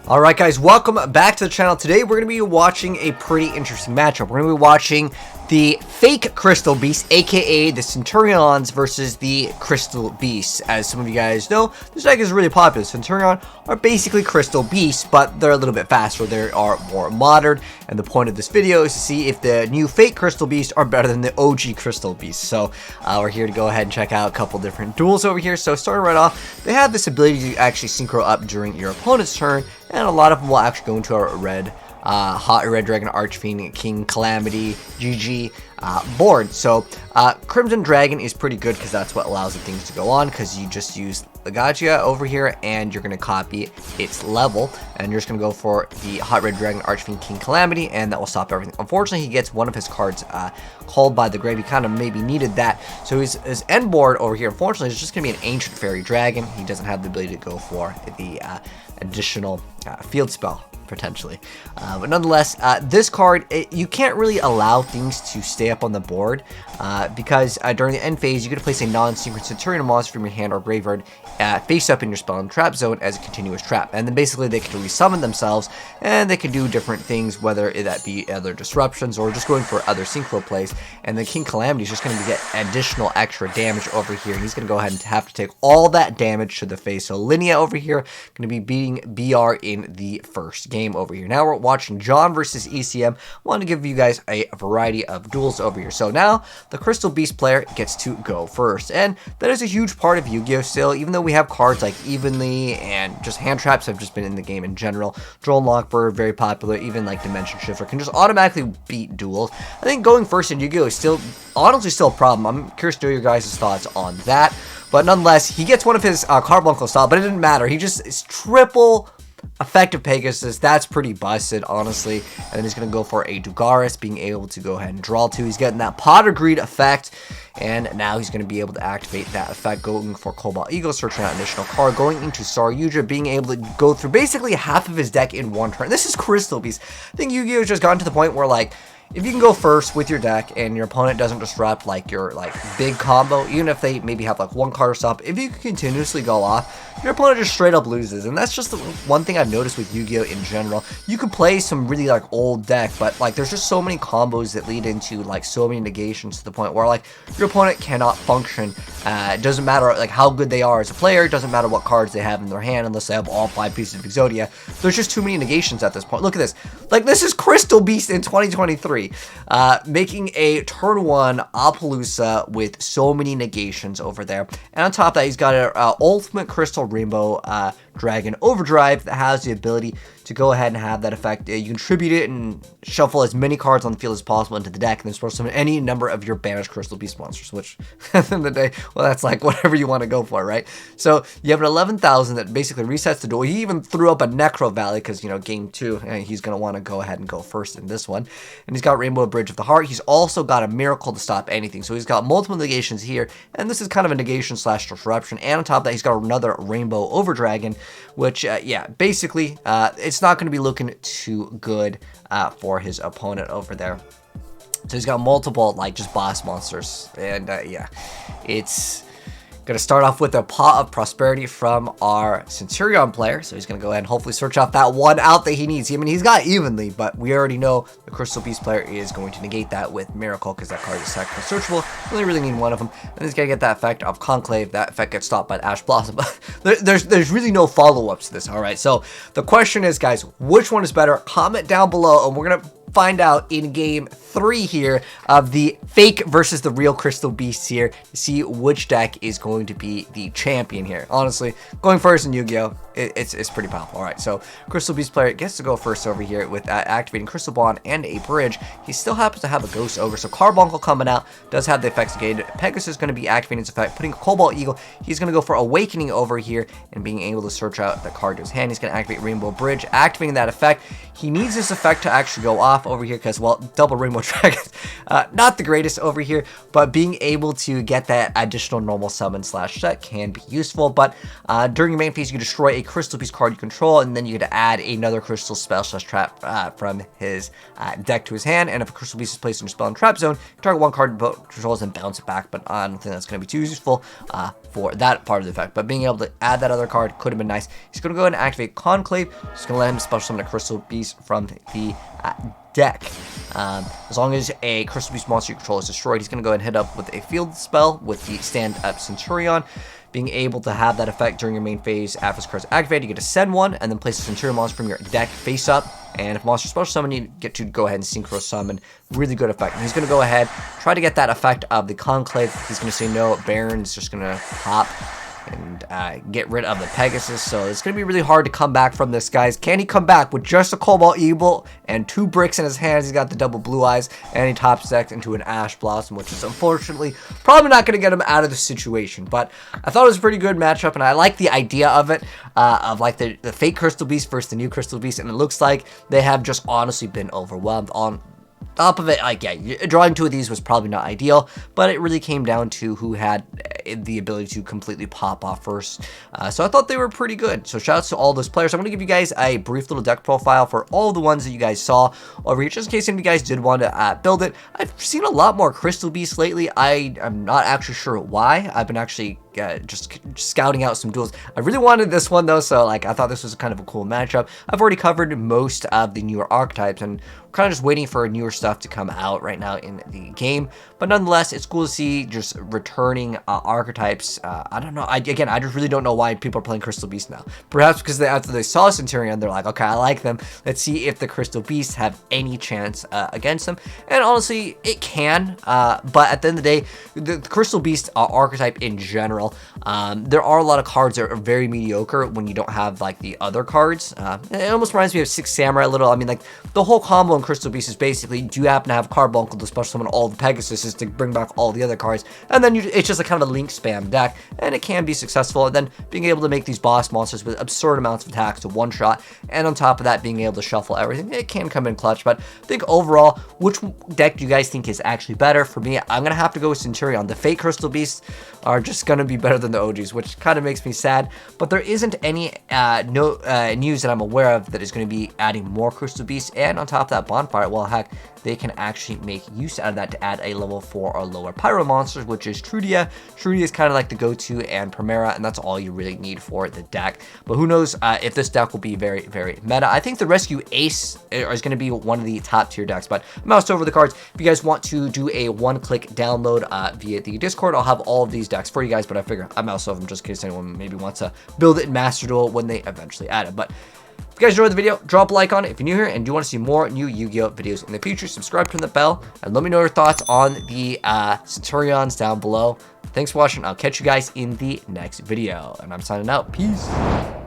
Alright guys, welcome back to the channel. Today we're going to be watching a pretty interesting matchup. We're going to be watching the fake Crystal Beasts, aka the Centurions versus the Crystal Beasts. As some of you guys know, this deck is really popular. Centurion are basically Crystal Beasts, but they're a little bit faster. They are more modern, and the point of this video is to see if the new fake Crystal Beasts are better than the OG Crystal Beasts. So we're here to go ahead and check out a couple different duels over here. So starting right off, they have this ability to actually synchro up during your opponent's turn, and a lot of them will actually go into our red Hot Red Dragon, Archfiend, King Calamity, GG board. So Crimson Dragon is pretty good because that's what allows the things to go on, because you just use the Yugioh over here and you're going to copy its level, and you're just going to go for the Hot Red Dragon, Archfiend, King Calamity, and that will stop everything. Unfortunately, he gets one of his cards called by the grave. He kind of maybe needed that, so his end board over here, unfortunately, is just going to be an Ancient Fairy Dragon. He doesn't have the ability to go for the additional field spell potentially, but nonetheless, this card, you can't really allow things to stay up on the board because during the end phase, you get to place a non-synchronous Centurion monster from your hand or graveyard face up in your spell and trap zone as a continuous trap, and then basically they can resummon themselves, and they can do different things, whether that be other disruptions or just going for other synchro plays. And the King Calamity is just going to get additional extra damage over here. He's going to go ahead and have to take all that damage to the face. So Linnea over here going to be beating BR in the first game over here. Now we're watching John versus ECM. I want to give you guys a variety of duels over here. So now the Crystal Beast player gets to go first, and that is a huge part of Yu-Gi-Oh! Still, even though we have cards like Evenly and just hand traps have just been in the game in general. Drone Lockbird, very popular. Even like Dimension Shifter can just automatically beat duels. I think going first in Yu-Gi-Oh! Is still, honestly, still a problem. I'm curious to know your guys' thoughts on that. But nonetheless, he gets one of his Carbuncle style, but it didn't matter. He just is triple effective Pegasus. That's pretty busted, honestly. And then he's going to go for a Dugaris, being able to go ahead and draw two. He's getting that Pot of Greed effect, and now he's going to be able to activate that effect, going for Cobalt Eagle, searching out an additional card, going into Saryuja, being able to go through basically half of his deck in one turn. This is Crystal Beast. I think Yu-Gi-Oh! Has just gotten to the point where, like, if you can go first with your deck and your opponent doesn't disrupt like your big combo, even if they maybe have like one card or stop, if you can continuously go off, your opponent just straight up loses. And that's just the one thing I've noticed with Yu-Gi-Oh! In general. You can play some really like old deck, but like there's just so many combos that lead into like so many negations to the point where like your opponent cannot function. It doesn't matter like how good they are as a player. It doesn't matter what cards they have in their hand unless they have all 5 pieces of Exodia. There's just too many negations at this point. Look at this. Like, this is Crystal Beast in 2023. Making a turn 1 Appaloosa with so many negations over there. And on top of that, he's got an Ultimate Crystal Rainbow Dragon Overdrive that has the ability to go ahead and have that effect. You contribute it and shuffle as many cards on the field as possible into the deck, and then supposed to summon any number of your banished Crystal Beast monsters, which at the end of the day, well, that's like whatever you want to go for, right? So you have an 11,000 that basically resets the duel. He even threw up a Necro Valley because, you know, game 2, and he's going to want to go ahead and go first in this one. And he's got Rainbow Bridge of the Heart. He's also got a Miracle to stop anything. So he's got multiple negations here, and this is kind of a negation slash disruption. And on top of that, he's got another Rainbow Overdragon, which, yeah, basically, it's not going to be looking too good for his opponent over there. So he's got multiple, like, just boss monsters. And, yeah, it's going to start off with a Pot of Prosperity from our Centurion player. So he's going to go ahead and hopefully search off that one out that he needs. I mean, he's got Evenly, but we already know the Crystal Beast player is going to negate that with Miracle because that card is second searchable. Only really need one of them. And he's going to get that effect of Conclave. That effect gets stopped by Ash Blossom. there's really no follow-ups to this, all right? So the question is, guys, which one is better? Comment down below, and we're going to find out in game 3 here of the fake versus the real Crystal Beasts here to see which deck is going to be the champion here. Honestly, going first in Yu-Gi-Oh! It's pretty powerful. Alright, so Crystal Beast player gets to go first over here with activating Crystal Bond and a Bridge. He still happens to have a Ghost Ogre, so Carbuncle coming out does have the effects negated. Pegasus is going to be activating its effect, putting a Cobalt Eagle. He's going to go for Awakening over here and being able to search out the card to his hand. He's going to activate Rainbow Bridge, activating that effect. He needs this effect to actually go off. off over here because, well, double Rainbow Dragons, not the greatest over here, but being able to get that additional normal summon slash set can be useful. But during your main phase, you can destroy a Crystal Beast card you control, and then you get to add another Crystal spell slash trap from his deck to his hand. And if a Crystal Beast is placed in your spell and trap zone, you target one card controls and bounce it back. But I don't think that's going to be too useful for that part of the effect. But being able to add that other card could have been nice. He's going to go ahead and activate Conclave. Just going to let him special summon a Crystal Beast from the deck. As long as a Crystal Beast monster you control is destroyed, he's going to go ahead and hit up with a field spell with the stand up Centurion. Being able to have that effect during your main phase after this card's activated, you get to send one and then place a Centurion monster from your deck face up. And if monster special summon, you get to go ahead and synchro summon. Really good effect. And he's going to go ahead, try to get that effect of the Conclave. He's going to say no. Baron's just going to pop and get rid of the Pegasus. So it's going to be really hard to come back from this, guys. Can he come back with just a Cobalt Eagle and 2 bricks in his hands? He's got the double Blue Eyes, and he tops decked into an Ash Blossom, which is unfortunately probably not going to get him out of the situation. But I thought it was a pretty good matchup, and I like the idea of it, of like the fake Crystal Beast versus the new Crystal Beast, and it looks like they have just honestly been overwhelmed. On top of it, like, yeah, drawing 2 of these was probably not ideal, but it really came down to who had the ability to completely pop off first. So I thought they were pretty good. So shout outs to all those players. I'm going to give you guys a brief little deck profile for all the ones that you guys saw over here, just in case any of you guys did want to build it. I've seen a lot more Crystal Beasts lately. I'm not actually sure why. I've been actually just scouting out some duels. I really wanted this one though, so like I thought this was kind of a cool matchup. I've already covered most of the newer archetypes, and we're kind of just waiting for newer stuff to come out right now in the game. But nonetheless, it's cool to see just returning archetypes. I don't know. Again, I just really don't know why people are playing Crystal Beast now. Perhaps because after they saw Centurion, they're like, okay, I like them. Let's see if the Crystal Beasts have any chance against them. And honestly, it can. But at the end of the day, the Crystal Beast archetype in general, there are a lot of cards that are very mediocre when you don't have like the other cards. It almost reminds me of Six Samurai a little. I mean, like the whole combo in Crystal Beast is basically, do you happen to have Carbuncle to special summon all the Pegasuses to bring back all the other cards, and then it's just a kind of a link spam deck, and it can be successful. And then being able to make these boss monsters with absurd amounts of attacks to one shot, and on top of that being able to shuffle everything, it can come in clutch. But I think overall, which deck do you guys think is actually better? For me, I'm gonna have to go with Centurion. The fake Crystal Beasts are just gonna be better than the OGs, which kind of makes me sad. But there isn't any news that I'm aware of that is going to be adding more Crystal Beasts. And on top of that, Bonfire, well, heck, they can actually make use out of that to add a level 4 or lower Pyro monsters, which is Trudia. Trudia is kind of like the go-to, and Primera, and that's all you really need for the deck. But who knows if this deck will be very, very meta. I think the Rescue Ace is going to be one of the top tier decks, but I moused over the cards. If you guys want to do a one-click download via the Discord, I'll have all of these decks for you guys, but I figure I mouse over them just in case anyone maybe wants to build it in Master Duel when they eventually add it. But if you guys enjoyed the video, drop a like on it. If you're new here and you want to see more new Yu-Gi-Oh videos in the future, subscribe, turn the bell, and let me know your thoughts on the Centurions down below. Thanks for watching. I'll catch you guys in the next video, and I'm signing out. Peace.